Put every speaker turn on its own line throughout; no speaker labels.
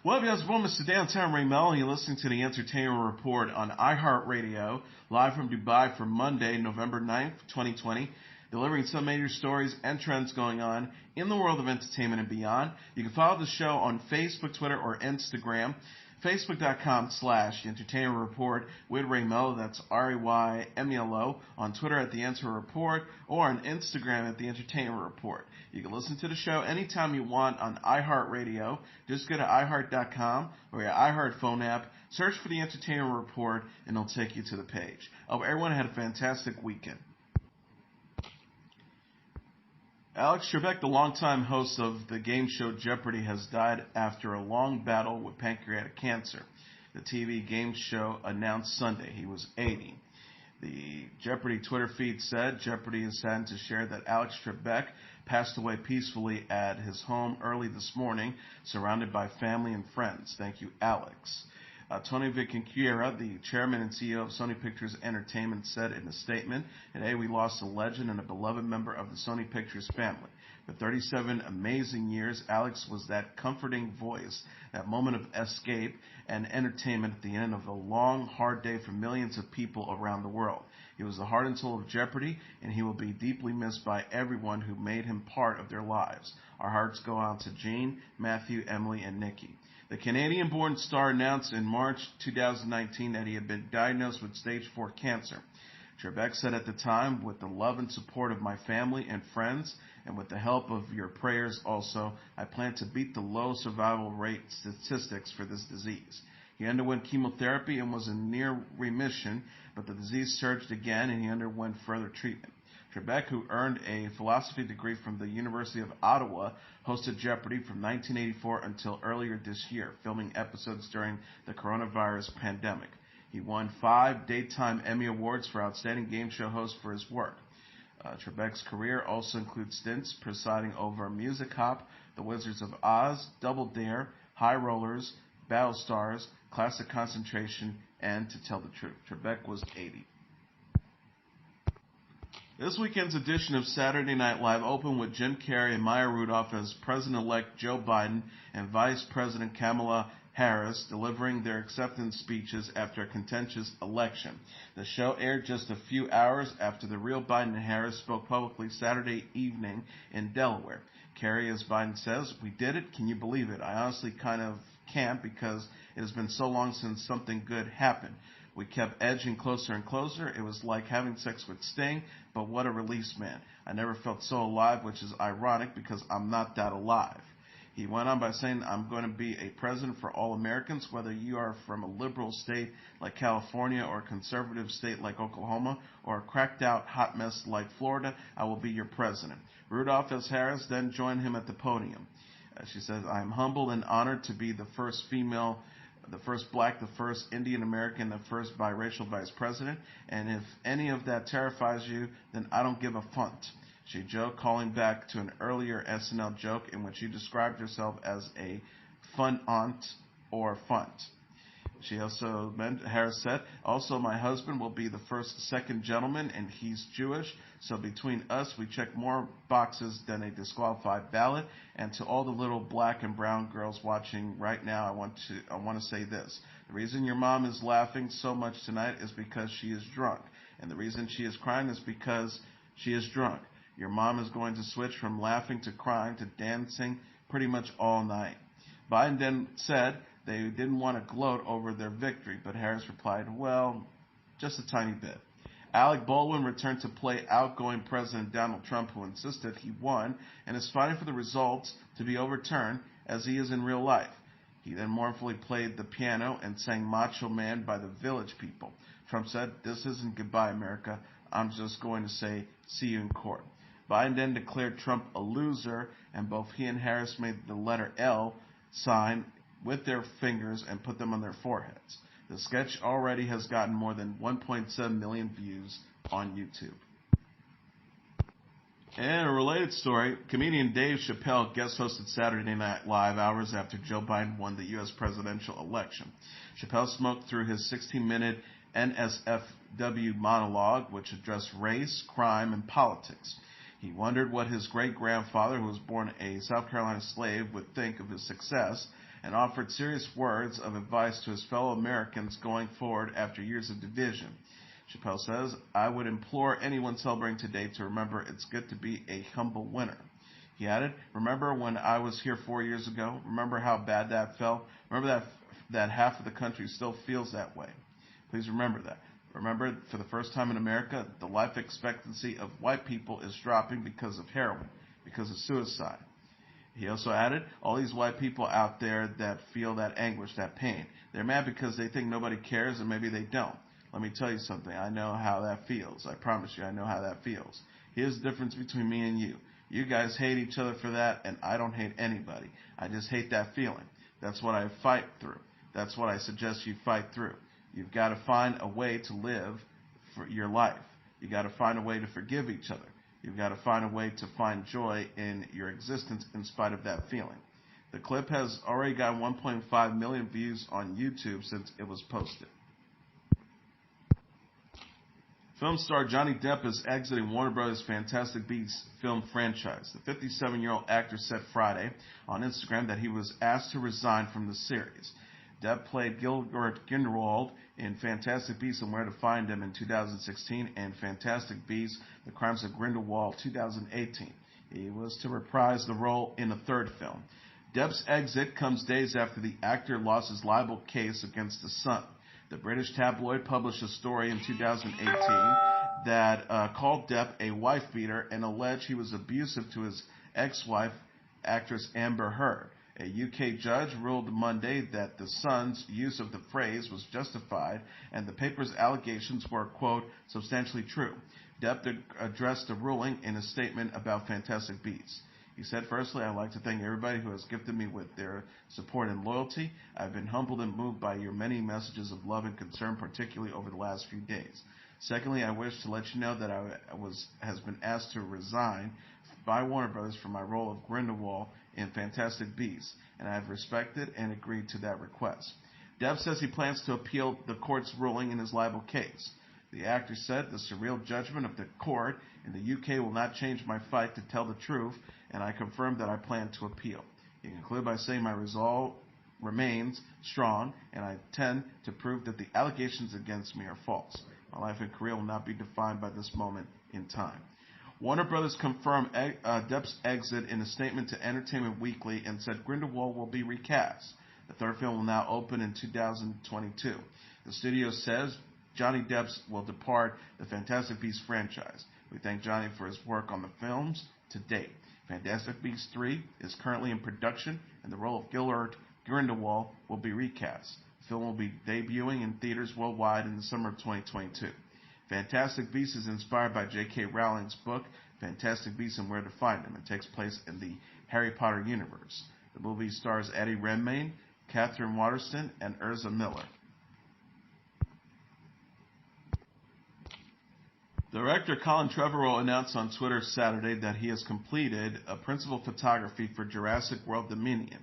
Well, yes, well, Mr. Downtown Ray Melo, you're listening to the Entertainment Report on iHeartRadio, live from Dubai for Monday, November 9th, 2020, delivering some major stories and trends going on in the world of entertainment and beyond. You can follow the show on Facebook, Twitter, or Instagram. Facebook.com/Entertainment Report with Ray Melo, that's RAYMELO, on Twitter at The Enter Report, or on Instagram at The Entertainment Report. You can listen to the show anytime you want on iHeartRadio. Just go to iHeart.com or your iHeart phone app, search for The Entertainment Report, and it'll take you to the page. I hope everyone had a fantastic weekend. Alex Trebek, the longtime host of the game show Jeopardy, has died after a long battle with pancreatic cancer. The TV game show announced Sunday he was 80. The Jeopardy Twitter feed said Jeopardy is saddened to share that Alex Trebek passed away peacefully at his home early this morning, surrounded by family and friends. Thank you, Alex. Tony Vicinquira, the chairman and CEO of Sony Pictures Entertainment, said in a statement, "Today we lost a legend and a beloved member of the Sony Pictures family. For 37 amazing years, Alex was that comforting voice, that moment of escape and entertainment at the end of a long, hard day for millions of people around the world. He was the heart and soul of Jeopardy, and he will be deeply missed by everyone who made him part of their lives. Our hearts go out to Gene, Matthew, Emily, and Nikki." The Canadian-born star announced in March 2019 that he had been diagnosed with stage 4 cancer. Trebek said at the time, "With the love and support of my family and friends, and with the help of your prayers also, I plan to beat the low survival rate statistics for this disease." He underwent chemotherapy and was in near remission, but the disease surged again and he underwent further treatment. Trebek, who earned a philosophy degree from the University of Ottawa, hosted Jeopardy from 1984 until earlier this year, filming episodes during the coronavirus pandemic. He won 5 Daytime Emmy Awards for Outstanding Game Show Host for his work. Trebek's career also includes stints presiding over Music Hop, The Wizards of Oz, Double Dare, High Rollers, Battlestars, Classic Concentration, and To Tell the Truth. Trebek was 80. This weekend's edition of Saturday Night Live opened with Jim Carrey and Maya Rudolph as President-elect Joe Biden and Vice President Kamala Harris delivering their acceptance speeches after a contentious election. The show aired just a few hours after the real Biden and Harris spoke publicly Saturday evening in Delaware. Carrey, as Biden says, "We did it. Can you believe it? I honestly kind of can't because it has been so long since something good happened. We kept edging closer and closer. It was like having sex with Sting, but what a release, man. I never felt so alive, which is ironic because I'm not that alive." He went on by saying, "I'm going to be a president for all Americans, whether you are from a liberal state like California or a conservative state like Oklahoma or a cracked out hot mess like Florida, I will be your president." Rudolph as Harris then joined him at the podium. She says, "I am humbled and honored to be the first female, the first black, the first Indian American, the first biracial vice president, and if any of that terrifies you, then I don't give a funt." She joked, calling back to an earlier SNL joke in which she described herself as a fun aunt or funt. She also meant, Harris said, "Also, my husband will be the first second gentleman, and he's Jewish, so between us, we check more boxes than a disqualified ballot. And to all the little black and brown girls watching right now, I want to say this. The reason your mom is laughing so much tonight is because she is drunk, and the reason she is crying is because she is drunk. Your mom is going to switch from laughing to crying to dancing pretty much all night." Biden then said they didn't want to gloat over their victory, but Harris replied, "Well, just a tiny bit." Alec Baldwin returned to play outgoing President Donald Trump, who insisted he won and is fighting for the results to be overturned as he is in real life. He then mournfully played the piano and sang Macho Man by the Village People. Trump said, "This isn't goodbye, America. I'm just going to say, see you in court." Biden then declared Trump a loser, and both he and Harris made the letter L sign with their fingers and put them on their foreheads. The sketch already has gotten more than 1.7 million views on YouTube. And a related story, comedian Dave Chappelle guest hosted Saturday Night Live hours after Joe Biden won the U.S. presidential election. Chappelle smoked through his 16-minute NSFW monologue, which addressed race, crime, and politics. He wondered what his great-grandfather, who was born a South Carolina slave, would think of his success, and offered serious words of advice to his fellow Americans going forward after years of division. Chappelle says, "I would implore anyone celebrating today to remember it's good to be a humble winner." He added, "Remember when I was here 4 years ago? Remember how bad that felt? Remember that half of the country still feels that way. Please remember that. Remember, for the first time in America, the life expectancy of white people is dropping because of heroin, because of suicide." He also added, "All these white people out there that feel that anguish, that pain, they're mad because they think nobody cares, and maybe they don't. Let me tell you something. I know how that feels. I promise you, I know how that feels. Here's the difference between me and you. You guys hate each other for that, and I don't hate anybody. I just hate that feeling. That's what I fight through. That's what I suggest you fight through. You've got to find a way to live for your life. You've got to find a way to forgive each other. You've got to find a way to find joy in your existence in spite of that feeling." The clip has already got 1.5 million views on YouTube since it was posted. Film star Johnny Depp is exiting Warner Bros. Fantastic Beasts film franchise. The 57-year-old actor said Friday on Instagram that he was asked to resign from the series. Depp played Gilbert Grindelwald in Fantastic Beasts and Where to Find Them in 2016 and Fantastic Beasts: The Crimes of Grindelwald 2018. He was to reprise the role in a third film. Depp's exit comes days after the actor lost his libel case against The Sun. The British tabloid published a story in 2018 that called Depp a wife-beater and alleged he was abusive to his ex-wife, actress Amber Heard. A UK judge ruled Monday that The Sun's use of the phrase was justified and the paper's allegations were, quote, substantially true. Depp addressed the ruling in a statement about Fantastic Beasts. He said, "Firstly, I'd like to thank everybody who has gifted me with their support and loyalty. I've been humbled and moved by your many messages of love and concern, particularly over the last few days. Secondly, I wish to let you know that has been asked to resign by Warner Bros. For my role of Grindelwald in Fantastic Beasts, and I have respected and agreed to that request." Depp says he plans to appeal the court's ruling in his libel case. The actor said, "The surreal judgment of the court in the UK will not change my fight to tell the truth, and I confirm that I plan to appeal." He concluded by saying, "My resolve remains strong, and I intend to prove that the allegations against me are false. My life and career will not be defined by this moment in time." Warner Brothers confirmed Depp's exit in a statement to Entertainment Weekly and said Grindelwald will be recast. The third film will now open in 2022. The studio says Johnny Depp will depart the Fantastic Beasts franchise. "We thank Johnny for his work on the films to date. Fantastic Beasts 3 is currently in production, and the role of Gilbert Grindelwald will be recast. The film will be debuting in theaters worldwide in the summer of 2022. Fantastic Beasts is inspired by J.K. Rowling's book, Fantastic Beasts and Where to Find Them. It takes place in the Harry Potter universe. The movie stars Eddie Redmayne, Catherine Waterston, and Urza Miller. Director Colin Trevorrow announced on Twitter Saturday that he has completed a principal photography for Jurassic World Dominion.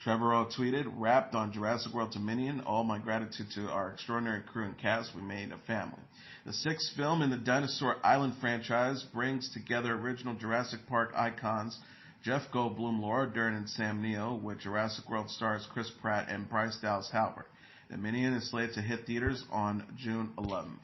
Trevorrow tweeted, "Wrapped on Jurassic World Dominion, all my gratitude to our extraordinary crew and cast. We made a family." The sixth film in the Dinosaur Island franchise brings together original Jurassic Park icons Jeff Goldblum, Laura Dern, and Sam Neill, with Jurassic World stars Chris Pratt and Bryce Dallas Howard. Dominion is slated to hit theaters on June 11th.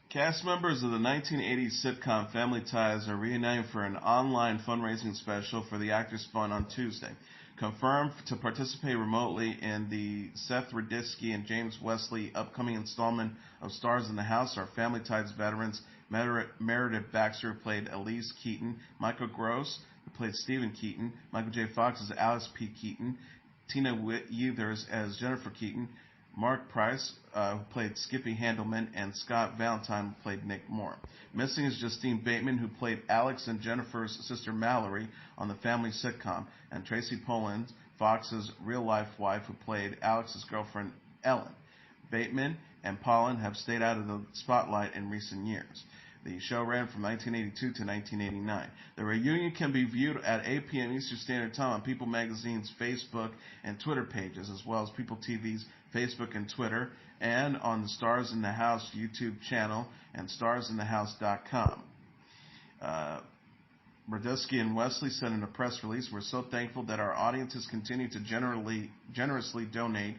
Cast members of the 1980s sitcom Family Ties are reuniting for an online fundraising special for the Actors Fund on Tuesday. Confirmed to participate remotely in the Seth Ruditsky and James Wesley upcoming installment of Stars in the House are Family Ties veterans Meredith Baxter, who played Elise Keaton, Michael Gross, who played Stephen Keaton, Michael J. Fox as Alice P. Keaton, Tina Weathers as Jennifer Keaton, Mark Price, who played Skippy Handelman, and Scott Valentine, who played Nick Moore. Missing is Justine Bateman, who played Alex and Jennifer's sister Mallory on the family sitcom, and Tracy Poland, Fox's real-life wife, who played Alex's girlfriend Ellen. Bateman and Poland have stayed out of the spotlight in recent years. The show ran from 1982 to 1989. The reunion can be viewed at 8 p.m. Eastern Standard Time on People Magazine's Facebook and Twitter pages, as well as People TV's Facebook and Twitter, and on the Stars in the House YouTube channel and starsinthehouse.com. Brodesky and Wesley said in a press release, "We're so thankful that our audiences continue to generously donate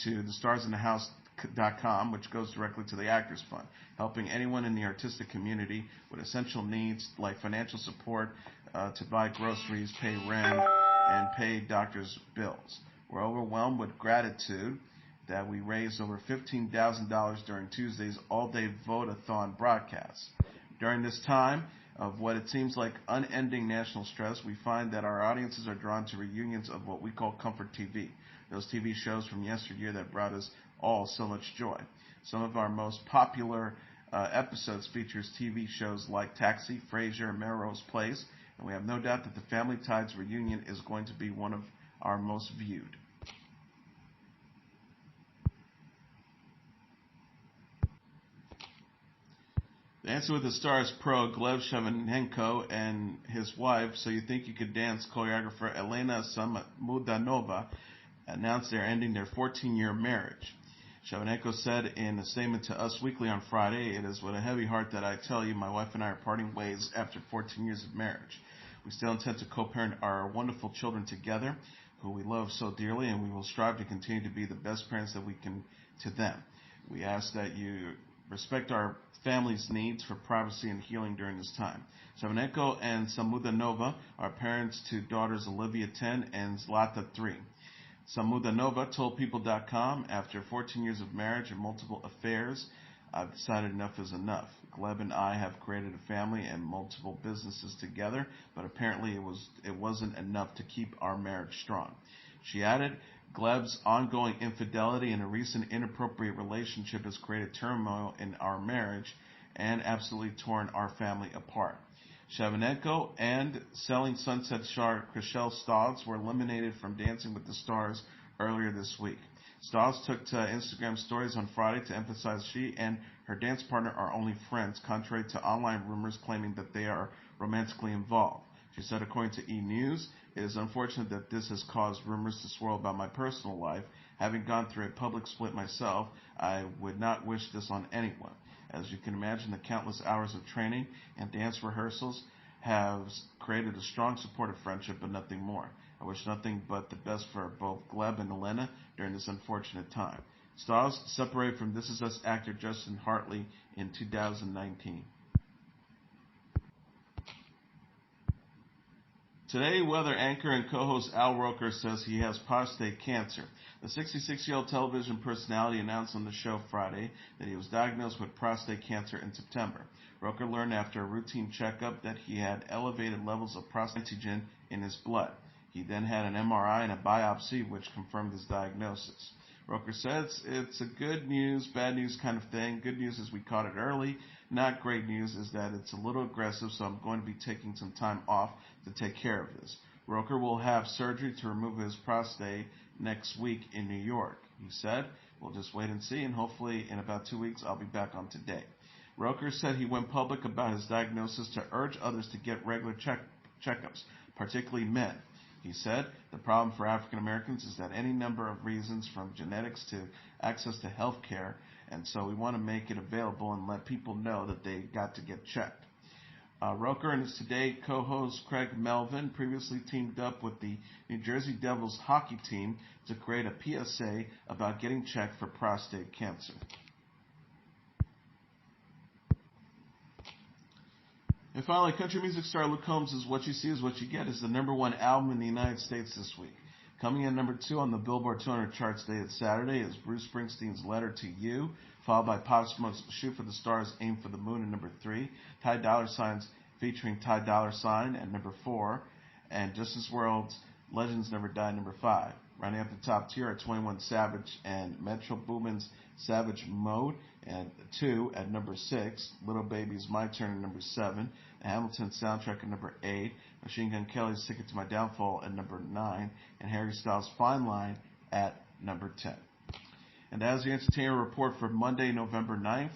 to thestarsinthehouse.com, which goes directly to the Actors Fund, helping anyone in the artistic community with essential needs like financial support to buy groceries, pay rent, and pay doctors' bills. We're overwhelmed with gratitude that we raised over $15,000 during Tuesday's all-day vote-a-thon broadcast. During this time of what it seems like unending national stress, we find that our audiences are drawn to reunions of what we call comfort TV, those TV shows from yesteryear that brought us all so much joy. Some of our most popular episodes features TV shows like Taxi, Frasier, and Melrose Place, and we have no doubt that the Family Ties reunion is going to be one of our most viewed." Dancing with the Stars pro Gleb Savchenko and his wife, So You Think You Could Dance choreographer Elena Samodanova announced they're ending their 14-year marriage. Savchenko said in a statement to Us Weekly on Friday, "It is with a heavy heart that I tell you my wife and I are parting ways after 14 years of marriage. We still intend to co-parent our wonderful children together, who we love so dearly, and we will strive to continue to be the best parents that we can to them. We ask that you respect our family's needs for privacy and healing during this time." Savchenko and Samodanova are parents to daughters Olivia 10 and Zlata 3. Samodanova told People.com, "After 14 years of marriage and multiple affairs, I've decided enough is enough. Gleb and I have created a family and multiple businesses together, but apparently it wasn't enough to keep our marriage strong." She added, "Gleb's ongoing infidelity and a recent inappropriate relationship has created turmoil in our marriage and absolutely torn our family apart." Savchenko and Selling Sunset star Chappelle Stoggs were eliminated from Dancing with the Stars earlier this week. Stoggs took to Instagram stories on Friday to emphasize she and her dance partner are only friends, contrary to online rumors claiming that they are romantically involved. She said, according to E! News, "It is unfortunate that this has caused rumors to swirl about my personal life. Having gone through a public split myself, I would not wish this on anyone. As you can imagine, the countless hours of training and dance rehearsals have created a strong supportive friendship, but nothing more. I wish nothing but the best for both Gleb and Elena during this unfortunate time." Stars separated from This Is Us actor Justin Hartley in 2019. Today, weather anchor and co-host Al Roker says he has prostate cancer. The 66-year-old television personality announced on the show Friday that he was diagnosed with prostate cancer in September. Roker learned after a routine checkup that he had elevated levels of prostate antigen in his blood. He then had an MRI and a biopsy, which confirmed his diagnosis. Roker says it's a good news, bad news kind of thing. Good news is we caught it early. Not great news is that it's a little aggressive, so I'm going to be taking some time off to take care of this. Roker will have surgery to remove his prostate next week in New York. He said, "We'll just wait and see, and hopefully in about 2 weeks I'll be back on Today." Roker said he went public about his diagnosis to urge others to get regular checkups, particularly men. He said, "The problem for African Americans is that any number of reasons from genetics to access to health care, and so we want to make it available and let people know that they got to get checked." Roker and his Today co-host Craig Melvin previously teamed up with the New Jersey Devils hockey team to create a PSA about getting checked for prostate cancer. And finally, country music star Luke Combs' What You See Is What You Get is the #1 album in the United States this week. Coming in #2 on the Billboard 200 charts today at Saturday is Bruce Springsteen's Letter to You, followed by Pop Smoke's Shoot for the Stars, Aim for the Moon at #3, Ty Dolla $ign's featuring Ty Dolla $ign at #4, and Justice WRLD's Legends Never Die at #5. Rounding out the top tier are 21 Savage and Metro Boomin's Savage Mode at 2 at #6, Little Baby's My Turn at #7, the Hamilton Soundtrack at #8, Machine Gun Kelly's Ticket to My Downfall at #9, and Harry Styles' Fine Line at #10. And that is the Entertainment Report for Monday, November 9th,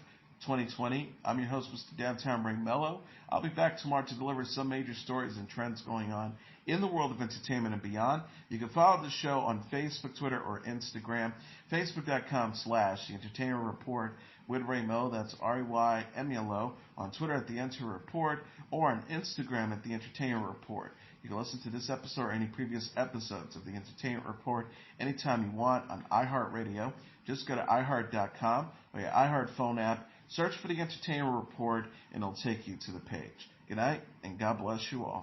2020. I'm your host, Mr. Downtown Ring Melo. I'll be back tomorrow to deliver some major stories and trends going on in the world of entertainment and beyond. You can follow the show on Facebook, Twitter, or Instagram. Facebook.com/The Entertainment Report with Ray Melo. That's REYMELO. On Twitter at The Enter Report, or on Instagram at The Entertainment Report. You can listen to this episode or any previous episodes of The Entertainment Report anytime you want on iHeartRadio. Just go to iHeart.com or your iHeart phone app. Search for The Entertainment Report, and it'll take you to the page. Good night, and God bless you all.